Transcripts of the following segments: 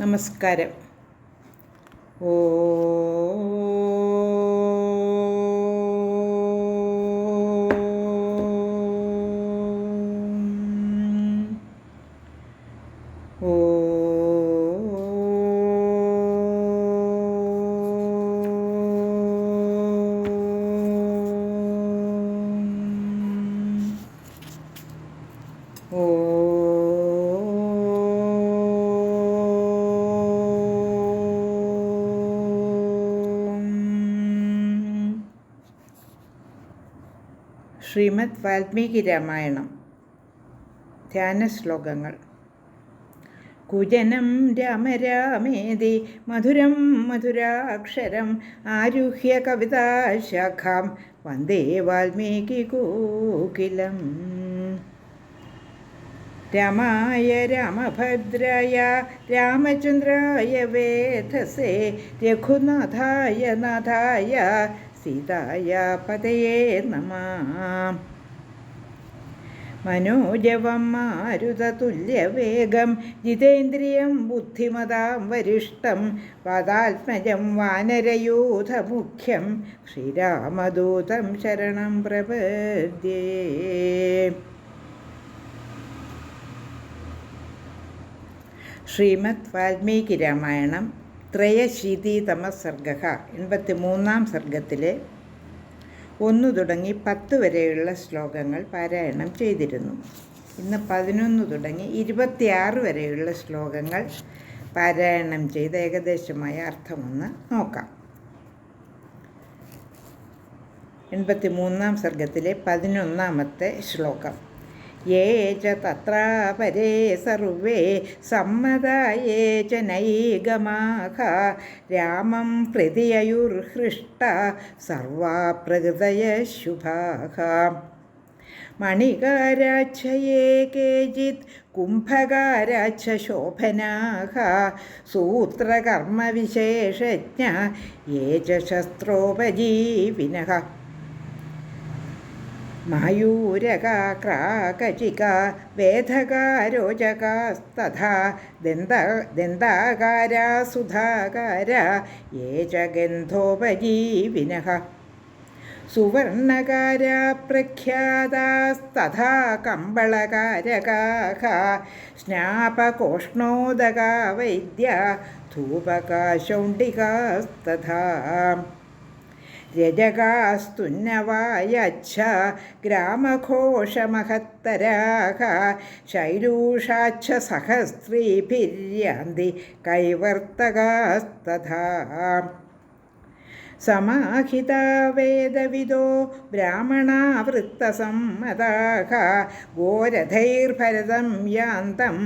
നമസ്കാരം. ഓ ശ്രീമദ് വാൽമീകി രാമായണം. ധ്യാന ശ്ലോകങ്ങൾ. കുജനം രാമ രാമേതി മധുരം മധുരാക്ഷരം ആരുഹ്യ കവിതാശാഖാം വന്ദേ വാൽമീകി കോകിലം. രാമായ രാമഭദ്രായ രാമചന്ദ്രായ വേധസേ രഘുനാഥായ നാഥായ സീതായ പതയേ നമഃ. മനോജവം മാരുതതുല്യവേഗം ജിതേന്ദ്രിയം ബുദ്ധിമതാം വരിഷ്ടം വാതാത്മജം വാനരയൂഥമുഖ്യം ശ്രീരാമദൂതം ശരണം പ്രപദ്യേ. ശ്രീമദ് വാൽമീകി രാമായണം ത്രയശീതിതമ സർഗ 83-ാം സർഗത്തിലെ 1 തുടങ്ങി 10 വരെയുള്ള ശ്ലോകങ്ങൾ പാരായണം ചെയ്തിരുന്നു. ഇന്ന് 11 തുടങ്ങി 26 വരെയുള്ള ശ്ലോകങ്ങൾ പാരായണം ചെയ്ത് ഏകദേശമായ അർത്ഥമൊന്ന് നോക്കാം. 83-ാം സർഗത്തിലെ 11-ാമത്തെ ശ്ലോകം. യേ ച തത്രാപരേ സർവേ സമ്മതായേ ച നൈഗമാഃ രാമം പ്രതിയയുർഹൃഷ്ട സർവാ പ്രകൃതയഃ ശുഭാഃ. മണികാരാച്ഛ യേ കേചിത് കുംഭകാരാച്ഛ ശോഭനാഃ സൂത്രകർമ്മവിശേഷജ്ഞ യേ ച ശസ്ത്രോപജീവിനഃ. മായൂരകാ ക്രാകചികാ വേദകാരോചകാസ്തഥാ ദന്താകാരാ സുധാകാരാ യേ ച ഗന്ധോപജീവിനഃ. സുവർണകാരാ പ്രഖ്യാതാസ്തഥാ കമ്പളകാരകാഃ സ്നാപകോഷ്ണോദകാ വൈദ്യാ ധൂപകാശൗണ്ഡികാസ്തഥാ. രജകാസ്തുന്നവായച്ഛ ഗ്രാമഘോഷമഹത്തരാഃ ശൈലൂഷാച്ഛ സഹസ്രീഭിര്യാന്തി കൈവർത്തകാസ്തഥാ. സമാഹിതാ വേദവിദോ ബ്രാഹ്മണാ വൃത്തസമ്മതാഃ ഗോരഥൈർഭരതം യാന്തം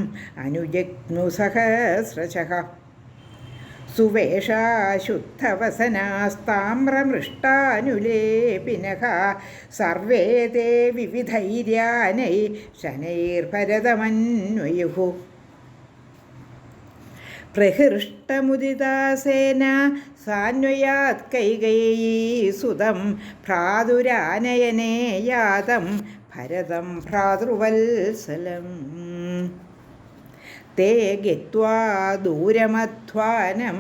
അനുജഗ്നു സഹസ്രശഃ. സുവേഷാ ശുദ്ധവസനാസ്താമ്രമൃഷ്ടാനുലേപിനഃ സർവേ തേ വിവിധൈര്യാനൈ ശനൈർഭരതമന്വയുഃ. പ്രഹൃഷ്ടമുദിതാ സേനാ സാന്വയാത് കൈകേയീസുതം ഭ്രാതുരാനയനേ യാതം ഭരതം ഭ്രാതൃവത്സലം. തേ ഗത്വാ ദൂരമധ്വാനം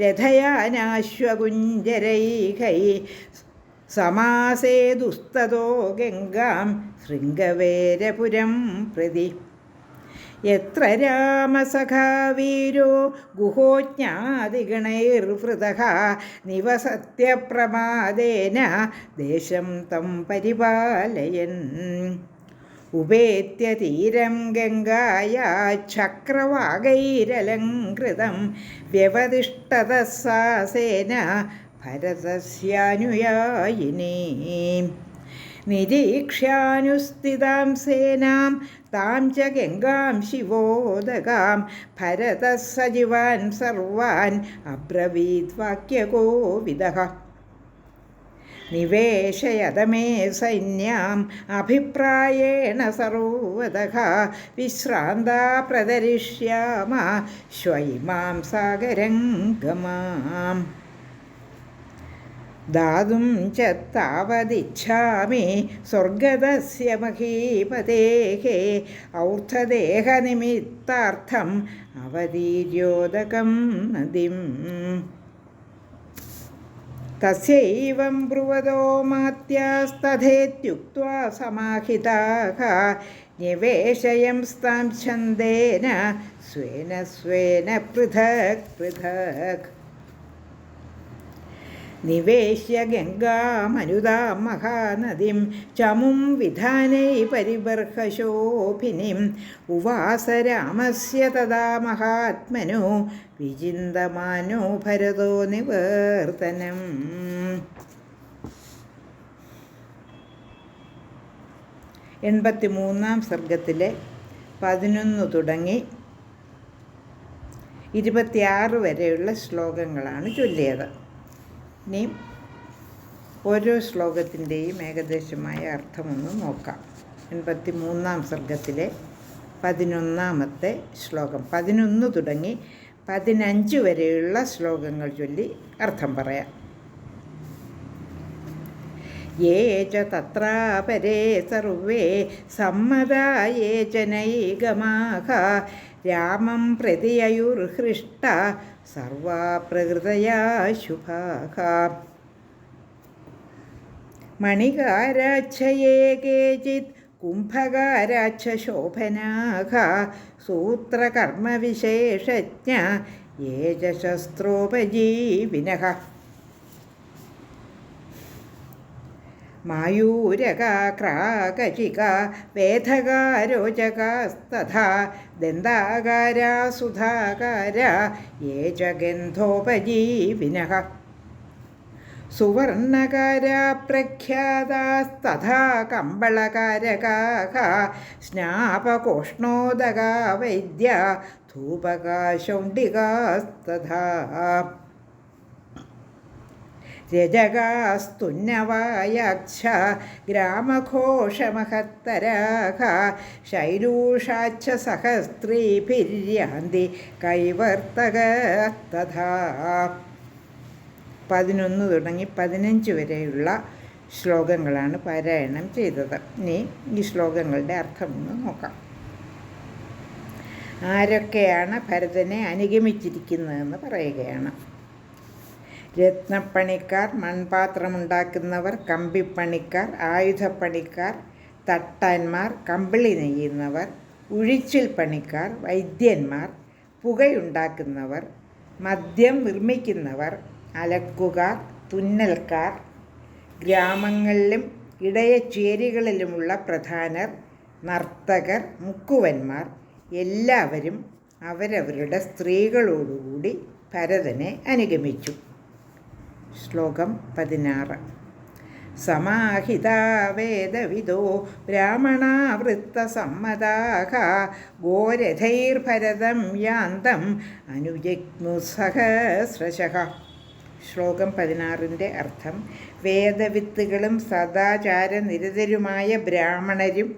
രഥയാനാശ്വകുഞ്ജരൈഃ സമാസേതുസ്തതോ ഗംഗാം ശൃംഗവേരപുരം പ്രതി. യത്ര രാമസഖാ വീരോ ഗുഹോജ്ഞാതിഗണൈർവൃതഃ നിവസത്യപ്രമാദേന ദേശം തം പരിപാലയൻ. ഉപേത്യ തീരം ഗംഗായാ ചക്രവാകൈരലങ്കൃതം വ്യവതിഷ്ഠതഃ സാ സേന ഭരതസ്യാനുയായിനീ. നിരീക്ഷ്യാനുസ്ഥിതാം സേനാം താം ച ഗംഗാം ശിവോദകാം ഭരതഃ സജീവാൻ സർവാൻ അബ്രവീത് വാക്യകോവിദഃ. നിവേശയത മേ സൈന്യാം അഭിപ്രായേണ സർവതഃ വിശ്രാന്താ പ്രദരിഷ്യാമ ശ്വൈമാം സാഗരം ഗമാം. ദാതും ച താവദിച്ഛാമി സ്വർഗതസ്യ മഹീപതേഃ ഔർധദേഹനിമിത്താർത്ഥം അവതീര്യോദകം നദിം. തസ്യൈവം ബ്രുവതോ മാത്യാസ്തഥേത്യുക്ത്വാ സമാഹിതാഃ നിവേശയംസ്താം ഛന്ദേന സ്വേന സ്വേന പൃഥക് പൃഥക്. നിവേശ്യ ഗംഗാമനുതാം മഹാനദീം ചമും വിധാനൈ പരിബർഹശോഭിനിം ഉവാസ രാമസ്യ തദാ മഹാത്മനോ വിചിന്തമാനോ ഭരതോ നിവർത്തനം. 83-ാം സർഗത്തിലെ 11 തുടങ്ങി 26 വരെയുള്ള ശ്ലോകങ്ങളാണ് ചൊല്ലിയത്. ഇനി ഓരോ ശ്ലോകത്തിൻ്റെയും ഏകദേശമായ അർത്ഥമൊന്ന് നോക്കാം. 83-ാം സർഗത്തിലെ 11-ാമത്തെ ശ്ലോകം 11 തുടങ്ങി 15 വരെയുള്ള ശ്ലോകങ്ങൾ ചൊല്ലി അർത്ഥം പറയാം. യേ ച തത്രാപരേ സർവേ സമ്മതാ യേ ച നൈഗമാഃ രാമം പ്രതിയയുർഹൃഷ്ട സർവാ പ്രകൃതയാ ശുഭാഃ. മണികാരാച്ഛ യേ കേചിത് കുംഭകാരാച്ഛ ശോഭനാഃ സൂത്രകർമ്മവിശേഷജ്ഞ യേ ച ശസ്ത്രോപജീവിനഃ. മായൂരകാ ക്രാകചികാ വേദകാരോചകാസ്തഥാ ദന്താകാരാ സുധാകാരാ യേ ച ഗന്ധോപജീവിനഃ. സുവർണകാരാ പ്രഖ്യാതാസ്തഥാ കമ്പളകാരകാഃ സ്നാപകോഷ്ണോദകാ വൈദ്യാ ധൂപകാ ശൗണ്ഡികാസ്തഥാ. രജകാസ്തുന്നവായാക്ഷ ഗ്രാമഘോഷമഹത്തരാഃ ശൈലൂഷാച്ഛ സഹസ്ത്രീഭിര്യാന്തി കൈവർത്തകസ്തഥാ. 11 തുടങ്ങി 15 വരെയുള്ള ശ്ലോകങ്ങളാണ് പാരായണം ചെയ്തത്. ഇനി ഈ ശ്ലോകങ്ങളുടെ അർത്ഥമൊന്ന് നോക്കാം. ആരൊക്കെയാണ് ഭരതനെ അനുഗമിച്ചിരിക്കുന്നതെന്ന് പറയുകയാണ്. രത്നപ്പണിക്കാർ, മൺപാത്രമുണ്ടാക്കുന്നവർ, കമ്പിപ്പണിക്കാർ, ആയുധപ്പണിക്കാർ, തട്ടാന്മാർ, കമ്പിളി നെയ്യുന്നവർ, ഉഴിച്ചിൽ പണിക്കാർ, വൈദ്യന്മാർ, പുകയുണ്ടാക്കുന്നവർ, മദ്യം നിർമ്മിക്കുന്നവർ, അലക്കുകാർ, തുന്നൽക്കാർ, ഗ്രാമങ്ങളിലും ഇടയച്ചേരികളിലുമുള്ള പ്രധാനർ, നർത്തകർ, മുക്കുവന്മാർ എല്ലാവരും അവരവരുടെ സ്ത്രീകളോടുകൂടി ഭരതനെ അനുഗമിച്ചു. ശ്ലോകം 16. സമാഹിതാ വേദവിദോ ബ്രാഹ്മണാ വൃത്തസമ്മതാഃ ഗോരഥൈർഭരതം യാന്തം അനുജഗ്മു സഹസ്രശഃ. ശ്ലോകം 16ൻ്റെ അർത്ഥം: വേദവിത്തുകളും സദാചാരനിരതരുമായ ബ്രാഹ്മണരും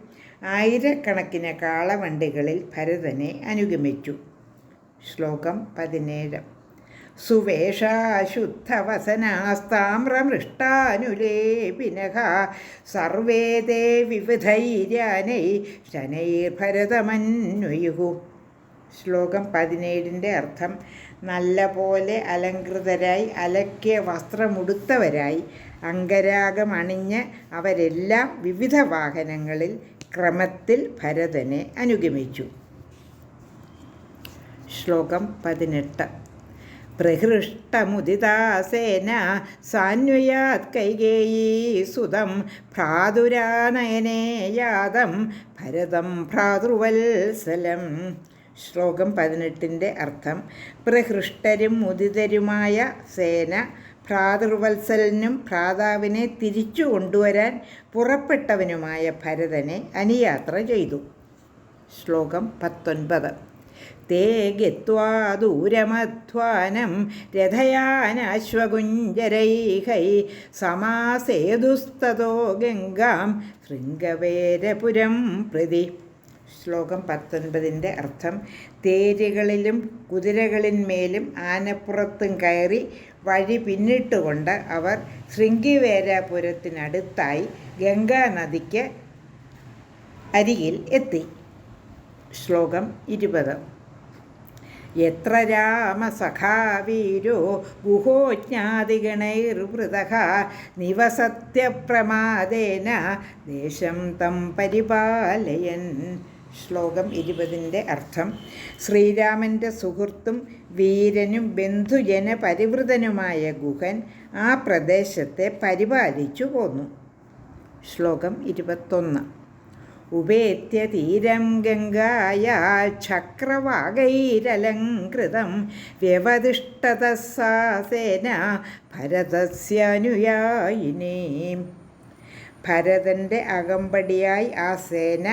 ആയിരക്കണക്കിന് കാളവണ്ടികളിൽ ഭരതനെ അനുഗമിച്ചു. ശ്ലോകം 17. സുവേഷാശുദ്ധവസനാസ്താമ്രമൃഷ്ടാനുലേപിനഃ സർവേ തേ വിവിധൈര്യാനൈ ശനൈർഭരതമന്വയുഃ. ശ്ലോകം 17ൻ്റെ അർത്ഥം: നല്ല പോലെ അലങ്കൃതരായി അലക്കിയ വസ്ത്രമുടുത്തവരായി അംഗരാഗമണിഞ്ഞ് അവരെല്ലാം വിവിധ വാഹനങ്ങളിൽ ക്രമത്തിൽ ഭരതനെ അനുഗമിച്ചു. ശ്ലോകം 18. പ്രഹൃഷ്ടമുദിതാസേന സാന്വയാത് കൈകേയീസുതം ഭ്രാതുരാനയനേ യാതം ഭരതം ഭ്രാതൃവത്സലം. ശ്ലോകം 18ൻ്റെ അർത്ഥം: പ്രഹൃഷ്ടരും മുദിതരുമായ സേന ഭ്രാതൃവത്സലനും ഭ്രാതാവിനെ തിരിച്ചു കൊണ്ടുവരാൻ പുറപ്പെട്ടവനുമായ ഭരതനെ അനുയാത്ര ചെയ്തു. ശ്ലോകം 19. തേ ഗത്വാ ദൂരമധ്വാനം രഥയാനാശ്വകുഞ്ജരൈഃ സമാസേതുസ്തതോ ഗംഗാം ശൃംഗവേരപുരം പ്രതി. ശ്ലോകം 19 അർത്ഥം തേരുകളിലും കുതിരകളിന്മേലും ആനപ്പുറത്തും കയറി വഴി പിന്നിട്ടുകൊണ്ട് അവർ ശൃംഗിവേരാപുരത്തിനടുത്തായി ഗംഗാനദിക്ക് അരികിൽ എത്തി. ശ്ലോകം 20 യത്ര രാമസഖാവീരോ ഗുഹോജ്ഞാതിഗണൈർവൃതഃ നിവസത്യപ്രമാദേന ദേശം തം പരിപാലയൻ. ശ്ലോകം 20 അർത്ഥം ശ്രീരാമൻ്റെ സുഹൃത്തും വീരനും ബന്ധുജന പരിവൃതനുമായ ഗുഹൻ ആ പ്രദേശത്തെ പരിപാലിച്ചു പോന്നു. ശ്ലോകം 21 ഉപേത്യ തീരം ഗംഗായാ ചക്രവാകൈരലങ്കൃതം വ്യവതിഷ്ഠത സാ സേന ഭരതസ്യാനുയായിനീ. ഭരതൻ്റെ അകമ്പടിയായി ആ സേന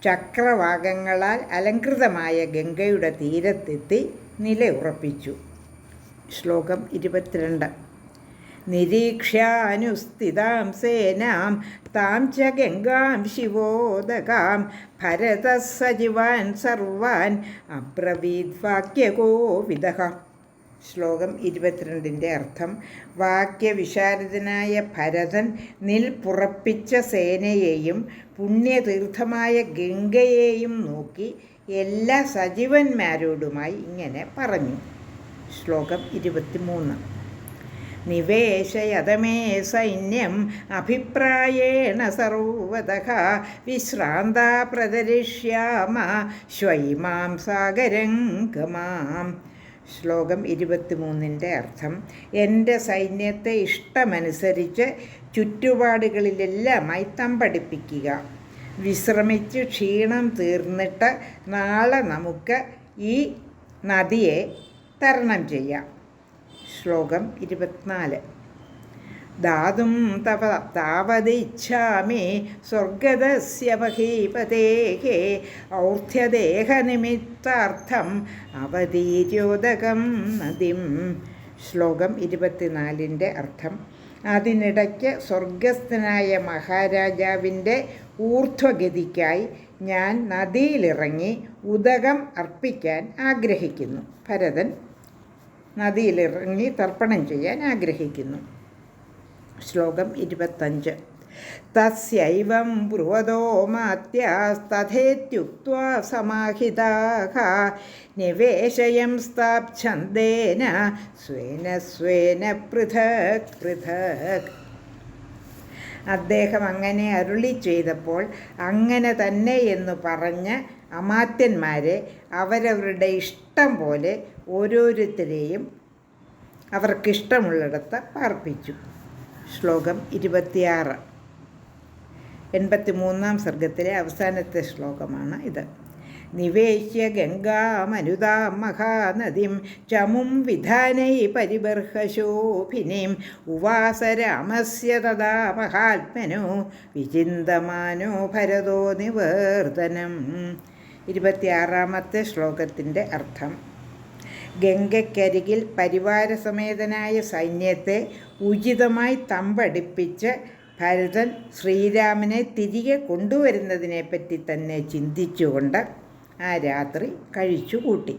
ചക്രവാകങ്ങളാൽ അലങ്കൃതമായ ഗംഗയുടെ തീരത്തെത്തി നിലയുറപ്പിച്ചു. ശ്ലോകം 22 നിരീക്ഷ്യാനുസ്ഥിതാം സേനാം താം ച ഗംഗാം ശിവോദകാം ഭരതഃ സജീവാൻ സർവാൻ അബ്രവീദ് വാക്യകോവിദഃ. ശ്ലോകം 22 അർത്ഥം വാക്യവിശാരദനായ ഭരതൻ നിൽപ്പുറപ്പിച്ച സേനയെയും പുണ്യതീർത്ഥമായ ഗംഗയെയും നോക്കി എല്ലാ സജീവന്മാരോടുമായി ഇങ്ങനെ പറഞ്ഞു. ശ്ലോകം 23 നിവേശയതമേ സൈന്യം അഭിപ്രായേണ സർവതഃ വിശ്രാന്താ പ്രദരിഷ്യാമ ശ്വൈമാം സാഗരം ഗമാം. ശ്ലോകം 23 അർത്ഥം എൻ്റെ സൈന്യത്തെ ഇഷ്ടമനുസരിച്ച് ചുറ്റുപാടുകളിലെല്ലാമായി തമ്പടിപ്പിക്കുക. വിശ്രമിച്ച് ക്ഷീണം തീർന്നിട്ട് നാളെ നമുക്ക് ഈ നദിയെ തരണം ചെയ്യാം. ശ്ലോകം 24 ദാതും താവദിച്ഛാമി സ്വർഗദസ്യ മഹീപതേഃ ഔർധ്യദേഹനിമിത്താർത്ഥം അവതീര്യോദകം നദിം. ശ്ലോകം 24 അർത്ഥം അതിനിടയ്ക്ക് സ്വർഗസ്ഥനായ മഹാരാജാവിൻ്റെ ഊർധ്വഗതിക്കായി ഞാൻ നദിയിലിറങ്ങി ഉദകം അർപ്പിക്കാൻ ആഗ്രഹിക്കുന്നു. ഭരതൻ നദിയിലിറങ്ങി തർപ്പണം ചെയ്യാൻ ആഗ്രഹിക്കുന്നു. ശ്ലോകം 25 തസ്യൈവം ബ്രുവതോ മാത്യാസ്തഥേത്യുക്ത്വാ സമാഹിതാഃ നിവേശയംസ്താപ്ഛന്ദേന സ്വേന സ്വേന പൃഥക് പൃഥക്. അദ്ദേഹം അങ്ങനെ അരുളി ചെയ്തപ്പോൾ അങ്ങനെ തന്നെ എന്ന് പറഞ്ഞ് അമാത്യന്മാരെ അവരവരുടെ ഇഷ്ടം പോലെ ഓരോരുത്തരെയും അവർക്കിഷ്ടമുള്ളിടത്ത് പാർപ്പിച്ചു. ശ്ലോകം 26 83 സർഗത്തിലെ അവസാനത്തെ ശ്ലോകമാണ് ഇത്. നിവേശ്യ ഗംഗാമനുതാം മഹാനദിം ചമും വിധാനൈ പരിബർഹശോഭിനീം ഉവാസ രാമസ്യ തഥാ മഹാത്മനോ വിചിന്തമാനോ ഭരതോ നിവർത്തനം. 26 ശ്ലോകത്തിൻ്റെ അർത്ഥം ഗംഗയ്ക്കരികിൽ പരിവാരസമേതനായ സൈന്യത്തെ ഉചിതമായി തമ്പടിപ്പിച്ച് ഭരതൻ ശ്രീരാമനെ തിരികെ കൊണ്ടുവരുന്നതിനെപ്പറ്റി തന്നെ ചിന്തിച്ചുകൊണ്ട് ആ രാത്രി കഴിച്ചുകൂട്ടി.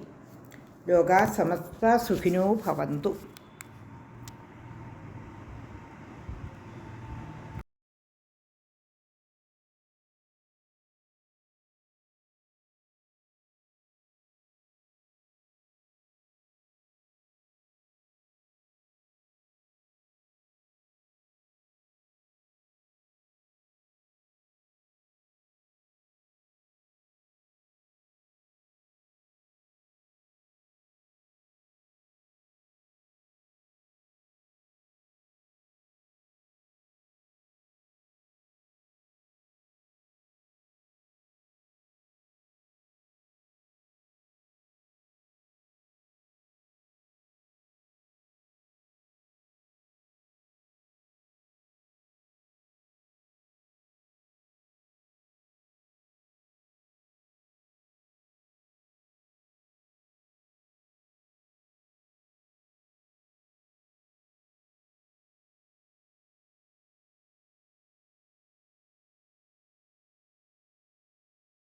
ലോകാ സമസ്ത സുഖിനോ ഭവന്തു.